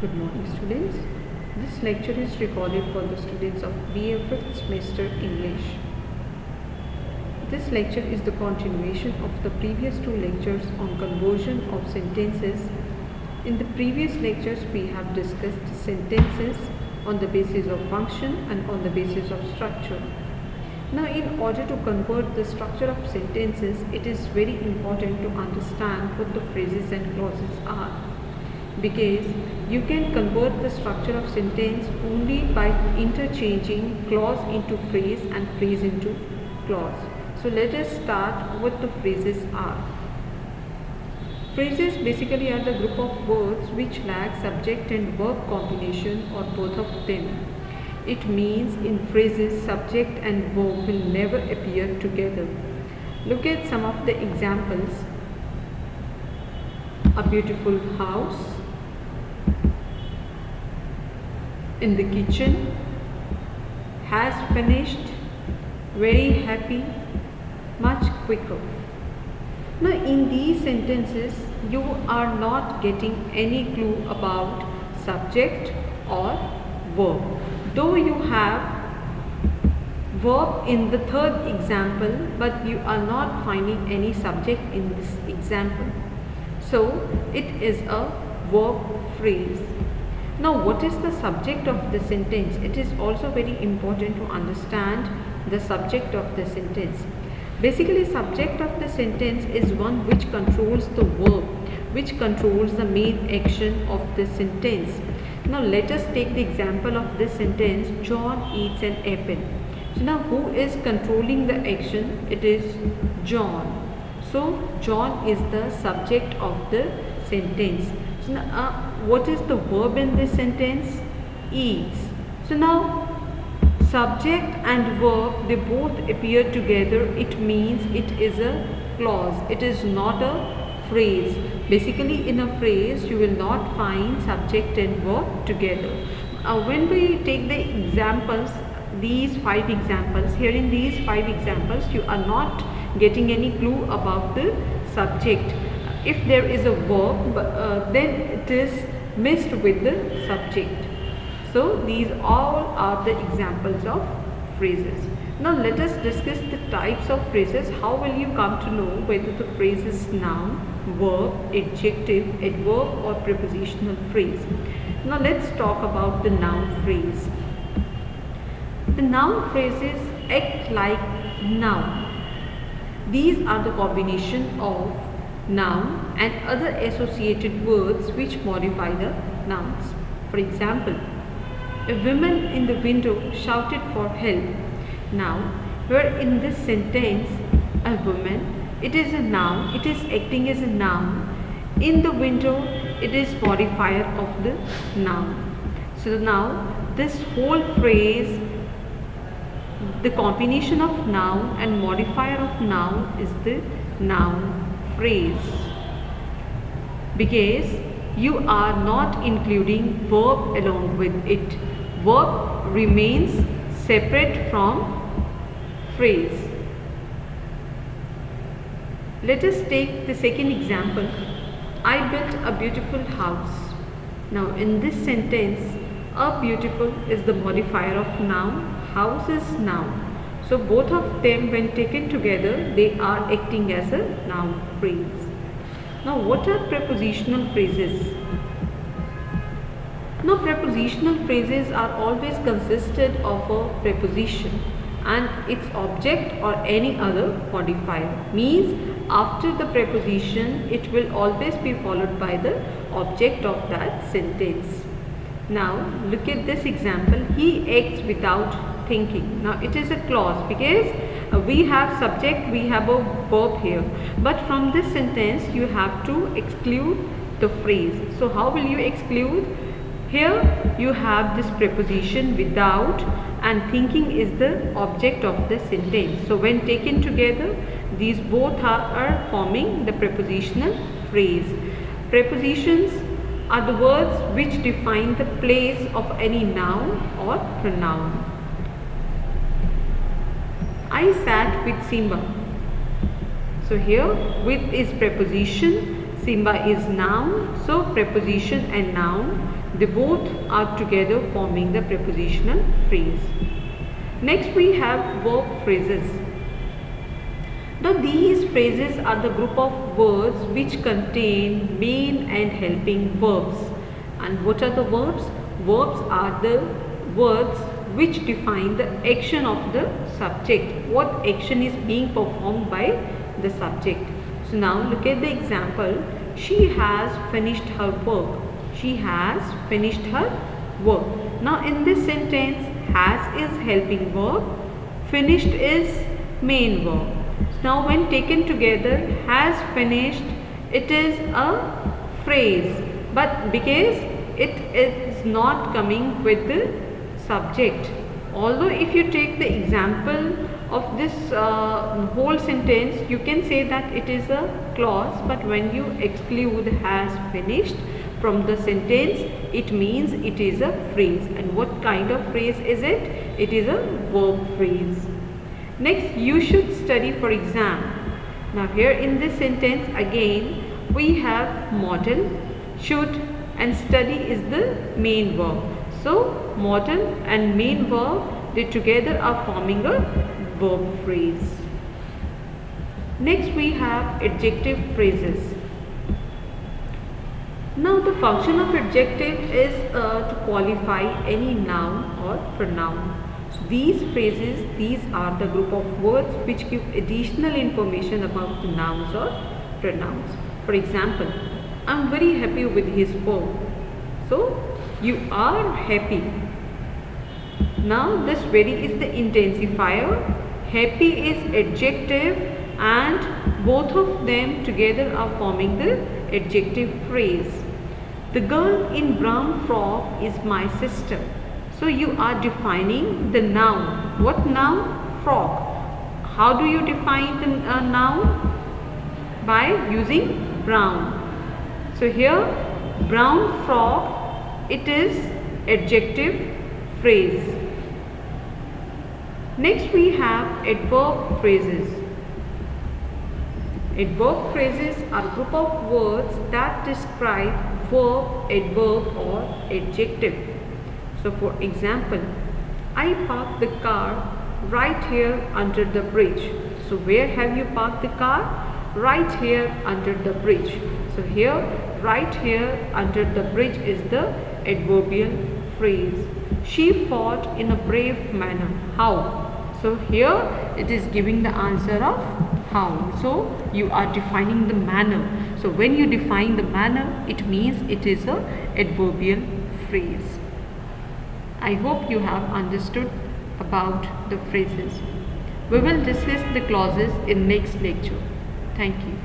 Good morning, students. This lecture is recorded for the students of BA 5th semester English. This lecture is the continuation of the previous two lectures on conversion of sentences. In the previous lectures, we have discussed sentences on the basis of function and on the basis of structure. Now, in order to convert the structure of sentences, it is very important to understand what the phrases and clauses are, because you can convert the structure of sentence only by interchanging clause into phrase and phrase into clause. So let us start what the phrases are. Phrases basically are the group of words which lack subject and verb combination or both of them. It means in phrases subject and verb will never appear together. Look at some of the examples. A beautiful house, in the kitchen, has finished, very happy, much quicker. Now in these sentences you are not getting any clue about subject or verb, though you have verb in the third example, but you are not finding any subject in this example. So it is a verb phrase. Now what is the subject of the sentence? It is also very important to understand the subject of the sentence. Basically, subject of the sentence is one which controls the verb, which controls the main action of the sentence. Now let us take the example of this sentence, John eats an apple. So now who is controlling the action? It is John. So John is the subject of the sentence. So now, what is the verb in this sentence? Eats. So now subject and verb, they both appear together. It means it is a clause. It is not a phrase. Basically in a phrase you will not find subject and verb together. When we take the examples, these 5 examples, here in these 5 examples you are not getting any clue about the subject. If there is a verb, then it is mixed with the subject. So these all are the examples of phrases. Now let us discuss the types of phrases. How will you come to know whether the phrase is noun, verb, adjective, adverb or prepositional phrase? Now let's talk about the noun phrase. The noun phrases act like noun. These are the combination of noun and other associated words which modify the nouns. For example, a woman in the window shouted for help. Now, here in this sentence, a woman, it is a noun, it is acting as a noun. In the window, it is modifier of the noun. So now, this whole phrase, the combination of noun and modifier of noun is the noun phrase, because you are not including verb along with it. Verb remains separate from phrase. Let us take the second example. I built a beautiful house. Now in this sentence, a beautiful is the modifier of noun, house is noun. So both of them when taken together, they are acting as a noun phrase. Now what are prepositional phrases? Now prepositional phrases are always consisted of a preposition and its object or any other modifier. Means after the preposition it will always be followed by the object of that sentence. Now look at this example. He acts without thinking. Now it is a clause because we have subject, we have a verb here, but from this sentence you have to exclude the phrase. So how will you exclude? Here you have this preposition without and thinking is the object of the sentence. So when taken together, these both are forming the prepositional phrase. Prepositions are the words which define the place of any noun or pronoun. I sat with Simba. So here with is preposition, Simba is noun, so preposition and noun, they both are together forming the prepositional phrase. Next we have verb phrases. Now these phrases are the group of words which contain main and helping verbs. And what are the verbs? Verbs are the words which define the action of the subject. What action is being performed by the subject. So now look at the example. She has finished her work. She has finished her work. Now in this sentence, has is helping verb, finished is main verb. Now when taken together, has finished, it is a phrase, but because it is not coming with the subject. Although if you take the example of this whole sentence, you can say that it is a clause, but when you exclude has finished from the sentence, it means it is a phrase. And what kind of phrase is it? It is a verb phrase. Next, you should study for exam. Now here in this sentence again we have model, should and study is the main verb. So model and main verb, they together are forming a verb phrase. Next we have adjective phrases. Now the function of adjective is to qualify any noun or pronoun. So these phrases, these are the group of words which give additional information about the nouns or pronouns. For example, I am very happy with his work. So you are happy. Now this very is the intensifier, happy is adjective, and both of them together are forming the adjective phrase. The girl in brown frock is my sister. So you are defining the noun. What noun? Frock. How do you define the noun? By using brown. So here brown frock, it is adjective phrase. Next we have adverb phrases. Adverb phrases are a group of words that describe verb, adverb or adjective. So for example, I parked the car right here under the bridge. So where have you parked the car? Right here under the bridge. So here, right here under the bridge is the adverbial phrase. She fought in a brave manner. How? So here it is giving the answer of how. So you are defining the manner. So when you define the manner, it means it is a adverbial phrase. I hope you have understood about the phrases. We will discuss the clauses in next lecture. Thank you.